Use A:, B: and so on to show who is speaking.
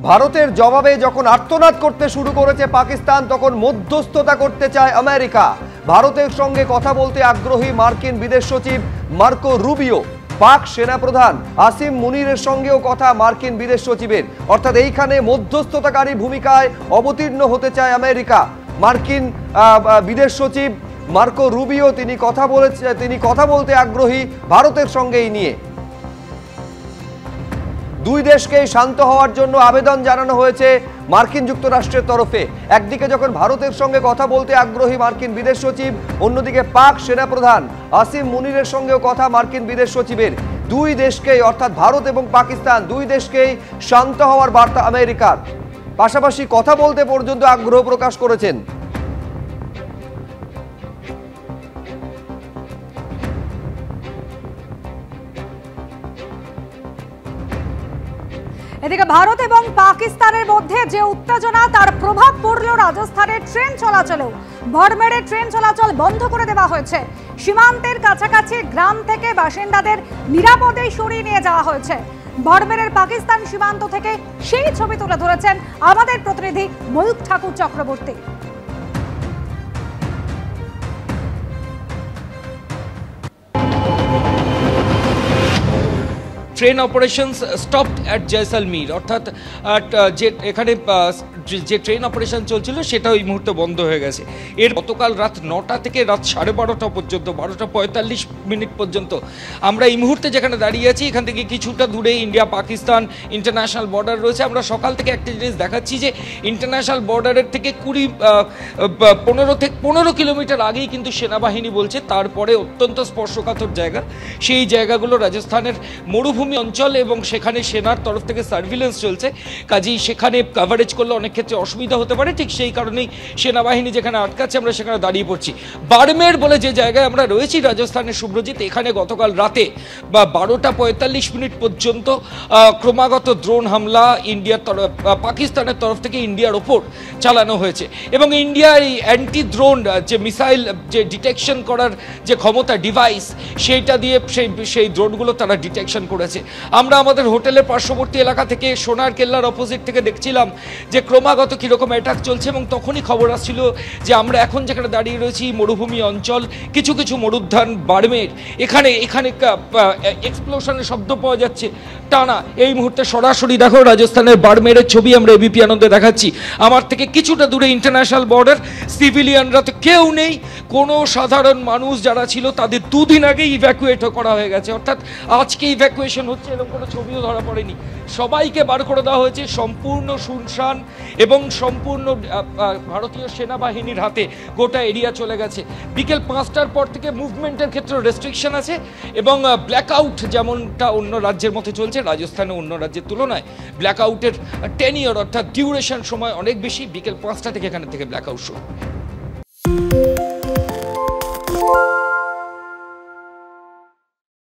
A: ভারতের জবাবে যখন আর্তনাদ করতে শুরু করেছে পাকিস্তান, তখন মধ্যস্থতা করতে চায় আমেরিকা। ভারতের সঙ্গে কথা বলতে আগ্রহী মার্কিন বিদেশ সচিব মার্কো রুবিও। পাক সেনাপ্রধান আসিম মুনিরের সঙ্গেও কথা মার্কিন বিদেশ সচিবের। অর্থাৎ এইখানে মধ্যস্থতাকারী ভূমিকায় অবতীর্ণ হতে চায় আমেরিকা। মার্কিন বিদেশ সচিব মার্কো রুবিও তিনি কথা বলতে আগ্রহী ভারতের সঙ্গে এই নিয়ে। দুই দেশকেই শান্ত হওয়ার জন্য আবেদন জানানো হয়েছে মার্কিন যুক্তরাষ্ট্রের তরফে। একদিকে যখন ভারতের সঙ্গে কথা বলতে আগ্রহী মার্কিন বিদেশ সচিব, অন্যদিকে পাক সেনাপ্রধান আসিম মুনিরের সঙ্গেও কথা মার্কিন বিদেশ সচিবের। দুই দেশকেই, অর্থাৎ ভারত এবং পাকিস্তান দুই দেশকেই শান্ত হওয়ার বার্তা আমেরিকার। পাশাপাশি কথা বলতে পর্যন্ত আগ্রহ প্রকাশ করেছেন।
B: এদিকে ভারত এবং পাকিস্তানের মধ্যে যে উত্তেজনা, তার প্রভাব পড়ল রাজস্থানের ট্রেন চলাচলেও। ভরমেরে ট্রেন চলাচল বন্ধ করে দেওয়া হয়েছে। সীমান্তের কাছাকাছি গ্রাম থেকে বাসিন্দাদের নিরাপদে সরিয়ে নিয়ে যাওয়া হয়েছে। ভরমেরের পাকিস্তান সীমান্ত থেকে সেই ছবি তুলে ধরেছেন আমাদের প্রতিনিধি Mayukh Thakur Chakraborty.
C: Train operations stopped at Jaisalmer, অর্থাৎ যে এখানে যে ট্রেন অপারেশন চলছিল সেটা ওই মুহূর্তে বন্ধ হয়ে গেছে। এর গতকাল রাত 9টা থেকে রাত 12:30 পর্যন্ত, 12:45 পর্যন্ত আমরা এই মুহূর্তে যেখানে দাঁড়িয়ে আছি এখান থেকে কিছুটা দূরে ইন্ডিয়া পাকিস্তান ইন্টারন্যাশনাল বর্ডার রয়েছে। আমরা সকাল থেকে একটা জিনিস দেখাচ্ছি যে ইন্টারন্যাশনাল বর্ডারের থেকে 15 কিলোমিটার আগেই কিন্তু সেনাবাহিনী বলছে। তারপরে অত্যন্ত স্পর্শকাতর জায়গা, সেই জায়গাগুলো রাজস্থানের মরুভূমি অঞ্চল এবং সেখানে সেনার তরফ থেকে সার্ভিলেন্স চলছে। কাজেই সেখানে কভারেজ করলে অনেক ক্ষেত্রে অসুবিধা হতে পারে। ঠিক সেই কারণেই সেনাবাহিনী যেখানে আটকাচ্ছে আমরা সেখানে দাঁড়িয়ে পড়ছি। বাড়মের বলে যে জায়গায় আমরা রয়েছি রাজস্থানের, শুভ্রজিৎ, এখানে গতকাল রাতে 12:45 পর্যন্ত ক্রমাগত ড্রোন হামলা পাকিস্তানের তরফ থেকে ইন্ডিয়ার ওপর চালানো হয়েছে। এবং ইন্ডিয়ার এই অ্যান্টি ড্রোন যে মিসাইল যে ডিটেকশন করার যে ক্ষমতা ডিভাইস, সেইটা দিয়ে সেই ড্রোনগুলো তারা ডিটেকশন করেছে। আমরা আমাদের হোটেলের পার্শ্ববর্তী এলাকা থেকে সোনার কেল্লার অপোজিট থেকে দেখছিলাম যে ক্রমাগত কিরকম অ্যাটাক চলছে। এবং তখনই খবর আসছিল যে আমরা এখন যেখানে দাঁড়িয়ে রয়েছি মরুভূমি অঞ্চল, কিছু কিছু মরুদ্যান বাড়মের, এখানে এক্সপ্লোশনের শব্দ পাওয়া যাচ্ছে টানা। এই মুহূর্তে সরাসরি দেখো রাজস্থানের বাড়মেরের ছবি আমরা এবিপি আনন্দে দেখাচ্ছি। আমার থেকে কিছুটা দূরে ইন্টারন্যাশনাল বর্ডার, সিভিলিয়ানরা তো কেউ নেই। কোনো সাধারণ মানুষ যারা ছিল তাদের দুদিন আগেই ইভ্যাকুয়েট করা হয়ে গেছে, অর্থাৎ আজকে ইভ্যাকুয়েশন হচ্ছে, এরকম কোনো ছবিও ধরা পড়েনি। সবাইকে বার করে দেওয়া হয়েছে। সম্পূর্ণ শুনশান এবং সম্পূর্ণ ভারতীয় সেনাবাহিনীর হাতে গোটা এরিয়া চলে গেছে। বিকেল 5টার পর থেকে মুভমেন্টের ক্ষেত্রে রেস্ট্রিকশন আছে এবং ব্ল্যাকআউট যেমনটা অন্য রাজ্যের মধ্যে চলছে, রাজস্থানে অন্য রাজ্যের তুলনায় ব্ল্যাকআউটের টেনিয়র অর্থাৎ ডিউরেশন সময় অনেক বেশি। বিকেল 5টা থেকে এখানে থেকে ব্ল্যাকআউট শুরু।